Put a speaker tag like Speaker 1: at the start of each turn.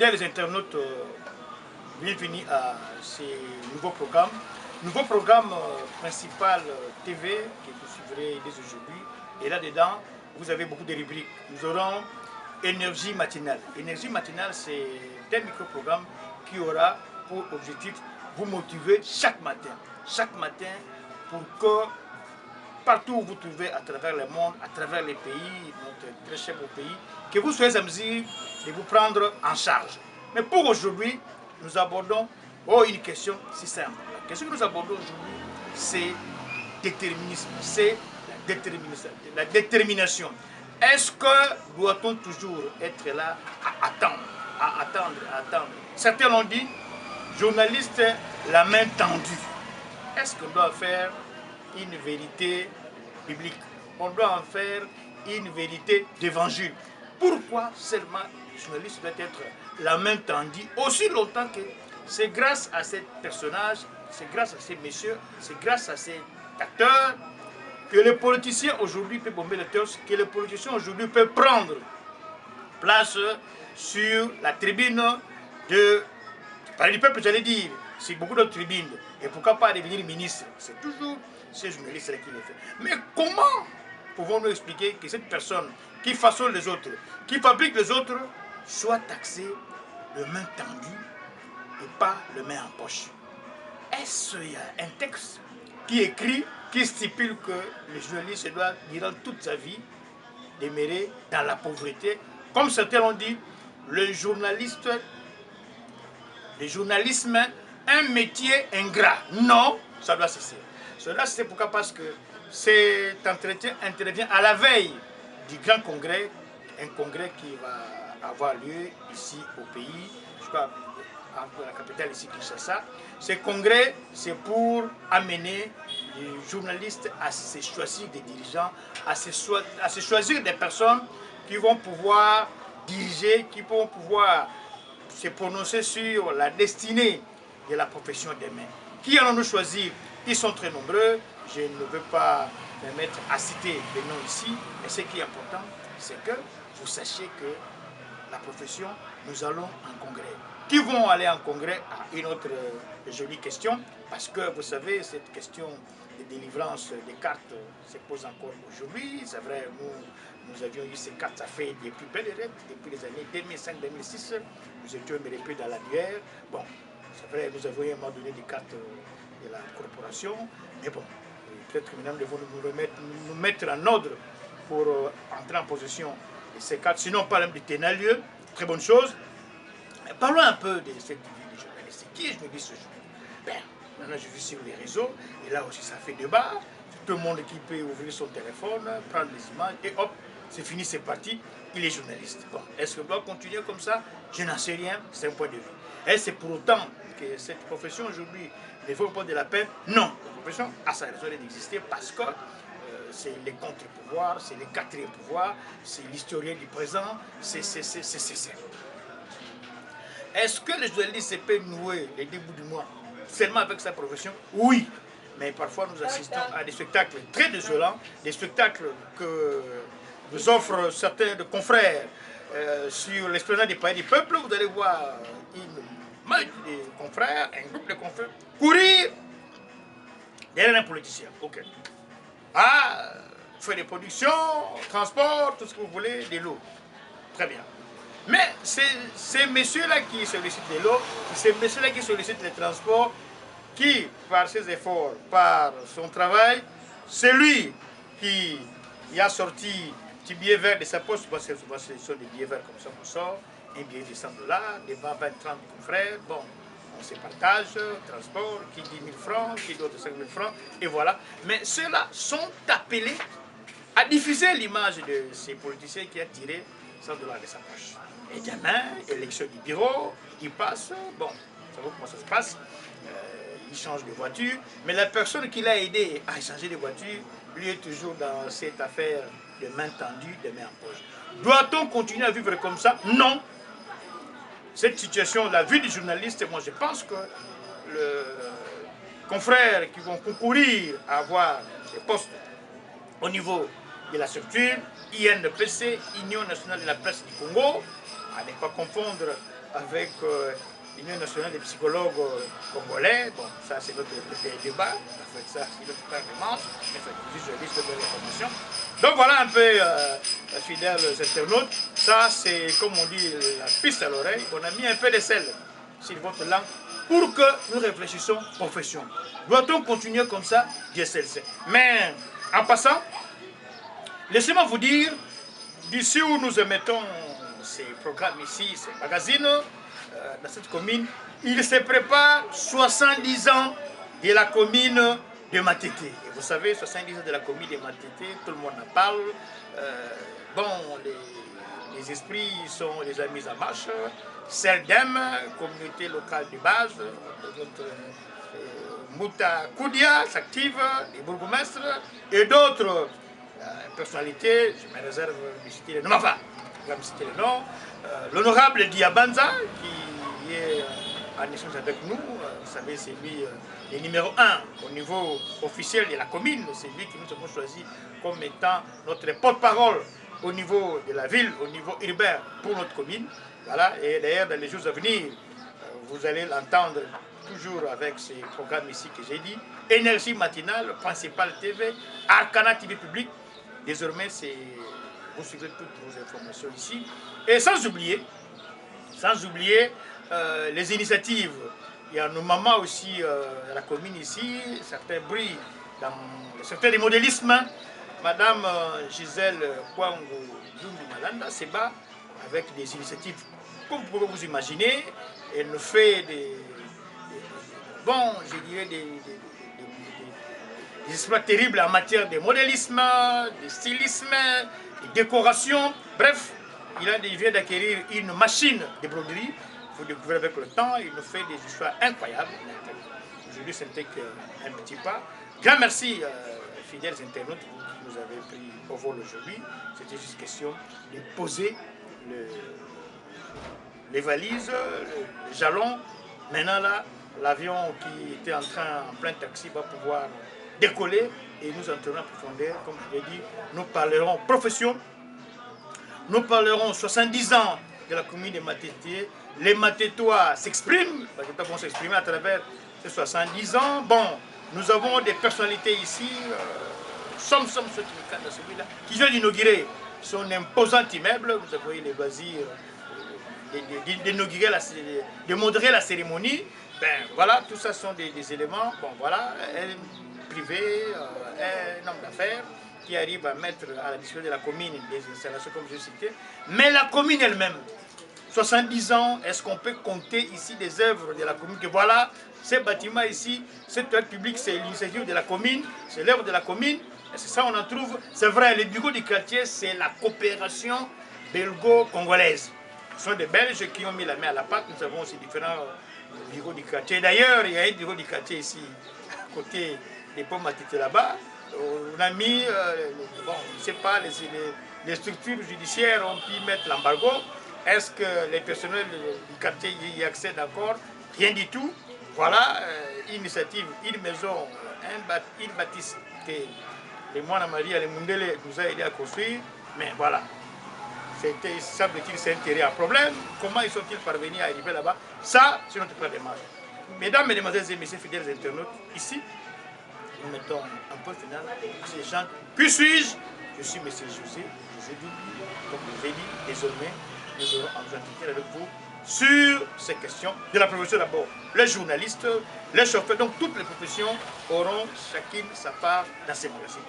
Speaker 1: Les internautes, bienvenue à ces nouveaux programmes. Nouveau programme principal TV que vous suivrez dès aujourd'hui. Et là-dedans, vous avez beaucoup de rubriques. Nous aurons Énergie matinale. Énergie matinale, c'est un micro-programme qui aura pour objectif vous motiver chaque matin. Chaque matin pour que partout où vous trouvez à travers le monde, à travers les pays, notre très cher beau pays, que vous soyez à mesure de vous prendre en charge. Mais pour aujourd'hui, nous abordons une question si simple. La question que nous abordons aujourd'hui, c'est déterminisme, c'est la détermination. Est-ce que doit-on toujours être là à attendre? Certains l'ont dit, journaliste, la main tendue. Est-ce qu'on doit faire une vérité biblique? On doit en faire une vérité d'évangile. Pourquoi seulement le journaliste doit être la main tendue aussi longtemps que c'est grâce à ces personnages, c'est grâce à ces messieurs, c'est grâce à ces acteurs que les politiciens aujourd'hui peuvent bomber le torse, que les politiciens aujourd'hui peuvent prendre place sur la tribune du peuple, j'allais dire, sur beaucoup d'autres tribunes. Et pourquoi pas devenir ministre? C'est toujours ces journalistes-là qui le font. Mais comment pouvons-nous expliquer que cette personne qui façonne les autres, qui fabrique les autres, soit taxée de main tendue et pas de main en poche? Est-ce qu'il y a un texte qui écrit, qui stipule que le journaliste doit, durant toute sa vie, demeurer dans la pauvreté? Comme certains l'ont dit, le journalisme, un métier ingrat. Non, ça doit cesser. Cela, c'est pourquoi? Parce que cet entretien intervient à la veille du grand congrès, un congrès qui va avoir lieu ici au pays, je crois, dans la capitale ici, Kinshasa. Ce congrès, c'est pour amener les journalistes à se choisir des dirigeants, à se choisir des personnes qui vont pouvoir diriger, qui vont pouvoir se prononcer sur la destinée de la profession demain. Qui allons-nous choisir? Ils sont très nombreux. Je ne veux pas me mettre à citer les noms ici, mais ce qui est important, c'est que vous sachiez que la profession, nous allons en congrès. Qui vont aller en congrès à une autre jolie question, parce que vous savez, cette question de délivrance des cartes se pose encore aujourd'hui. C'est vrai, nous avions eu ces cartes, ça fait des plus belles rêves, depuis les années 2005-2006, nous étions peu dans l'annuaire. Bon, c'est vrai, nous avions à un moment donné des cartes de la corporation, mais bon, peut-être que maintenant nous devons nous mettre en ordre pour entrer en possession de ces cartes, sinon pas même de Ténalieu, très bonne chose. Mais parlons un peu de cette vie de journaliste. Qui est journaliste ce jour? Ben, maintenant je vis sur les réseaux, et là aussi ça fait débat, tout le monde qui peut ouvrir son téléphone, prendre les images, et hop, c'est fini, c'est parti, il est journaliste. Bon, est-ce qu'on doit continuer comme ça? Je n'en sais rien, c'est un point de vue. Est-ce c'est pour autant que cette profession aujourd'hui ne vaut pas de la peine? Non, la profession a sa raison d'exister parce que c'est les contre-pouvoirs, c'est les quatrièmes pouvoirs, c'est l'historien du présent, c'est. Est-ce que le journaliste peut nouer les débuts du mois seulement avec sa profession? Oui, mais parfois nous assistons à des spectacles très désolants, des spectacles que nous offrent certains de confrères sur l'esplanade des palais du peuple. Vous allez voir une meute de confrères, un groupe de confrères courir derrière un politicien. Ok. Ah, fait des productions, transport, tout ce que vous voulez, de l'eau. Très bien. Mais ces messieurs-là qui sollicitent de l'eau, ces messieurs-là qui sollicitent les transports, qui, par ses efforts, par son travail, c'est lui qui a sorti petit billet vert de sa poche. Souvent, ce sont des billets verts comme ça qu'on sort, un billet de 100 $, des 20, 30 confrères, bon, on se partage, transport, qui 10 000 francs, qui d'autres 5 000 francs, et voilà. Mais ceux-là sont appelés à diffuser l'image de ces politiciens qui a tiré 100 $ de sa poche. Et demain, élection du bureau, il passe, bon, vous savez comment ça se passe, il change de voiture, mais la personne qui l'a aidé à changer de voiture, lui est toujours dans cette affaire de main tendue, de main en poche. Doit-on continuer à vivre comme ça? Non. Cette situation, la vie du journaliste, moi je pense que les confrères qui vont concourir à avoir des postes au niveau de la structure, INPC, Union nationale de la presse du Congo, à ne pas confondre
Speaker 2: avec l'Union nationale des psychologues congolais. Bon, ça c'est notre débat, en fait, ça c'est notre pain de manche, mais c'est journaliste de l'information. Donc voilà un peu, fidèles internautes, ça c'est comme on dit la piste à l'oreille, on a mis un peu de sel sur votre langue pour que nous réfléchissions profession. Doit-on continuer comme ça? Dieu seul sait. Mais en passant, laissez-moi vous dire, d'ici où nous émettons ces programmes ici, ces magazines, dans cette commune, il se prépare 70 ans de la commune de Matete. Et vous savez, 70 ans de la commune de Matete, tout le monde en parle. Bon, les esprits sont déjà mis en marche. CELDEM, communauté locale de base, notre Mouta Koudia s'active, les bourgmestres et d'autres personnalités, je me réserve de citer les noms, enfin, je vais me citer les noms. L'honorable Diabanza, qui est en échange avec nous, vous savez, c'est lui le numéro 1 au niveau officiel de la commune, c'est lui que nous avons choisi comme étant notre porte-parole au niveau de la ville, au niveau urbain pour notre commune. Voilà, et d'ailleurs, dans les jours à venir, vous allez l'entendre toujours avec ces programmes ici que j'ai dit. Énergie matinale, Principal TV, Arcana TV public. Désormais, vous suivrez toutes vos informations ici. Et sans oublier les initiatives. Il y a nos mamans aussi à la commune ici, certains brillent dans le secteur du modélisme. Madame Gisèle Kwango Malanda se bat avec des initiatives, comme vous pouvez vous imaginer. Elle nous fait des exploits terribles en matière de modélisme, de stylisme, de décoration. Bref, il vient d'acquérir une machine de broderie. Vous découvrez avec le temps, il nous fait des histoires incroyables. Aujourd'hui, c'était un petit pas. Grand merci, fidèles internautes, qui nous avez pris au vol aujourd'hui. C'était juste question de poser les valises, les jalons. Maintenant, là, l'avion qui était en plein taxi va pouvoir décoller et nous entrerons en profondeur. Comme je l'ai dit, nous parlerons profession, nous parlerons 70 ans de la commune de Matete. Les Matetois s'expriment, les Matetois vont s'exprimer à travers ces 70 ans. Bon, nous avons des personnalités ici, somme ceux qui dans celui-là, qui viennent d'inaugurer son imposant immeuble. Vous avez eu les loisirs d'inaugurer, de modérer la cérémonie. Ben voilà, tout ça sont des éléments. Bon voilà, un privé, un homme d'affaires qui arrive à mettre à la disposition de la commune des installations comme je citais. Mais la commune elle-même, 70 ans, est-ce qu'on peut compter ici des œuvres de la commune? Que voilà, ces bâtiments ici, cette œuvre publique, c'est l'initiative de la commune, c'est l'œuvre de la commune. Et c'est ça on en trouve. C'est vrai, les bureaux du quartier, c'est la coopération belgo-congolaise. Ce sont des Belges qui ont mis la main à la pâte. Nous avons aussi différents bureaux du quartier. D'ailleurs, il y a un bureau du quartier ici, à côté des pommes à tête là-bas. On a mis, bon, je ne sais pas, les structures judiciaires ont pu mettre l'embargo. Est-ce que les personnels du quartier y accèdent encore? Rien du tout. Voilà, une initiative, une maison, une bâtisse que les moines Marie et les Mundele nous a aidé à construire. Mais voilà, semble-t-il, c'est un terrain à problème. Comment ils sont-ils parvenus à arriver là-bas? Ça, c'est notre plan de marche. Mesdames, Mesdemoiselles et Messieurs, fidèles internautes, ici, nous mettons un point final. Ces gens, qui suis-je? Je suis M. José Doubi, comme je vous ai dit, désormais, nous aurons en entretien avec vous sur ces questions de la profession d'abord. Les journalistes, les chauffeurs, donc toutes les professions auront chacune sa part dans ces magazines.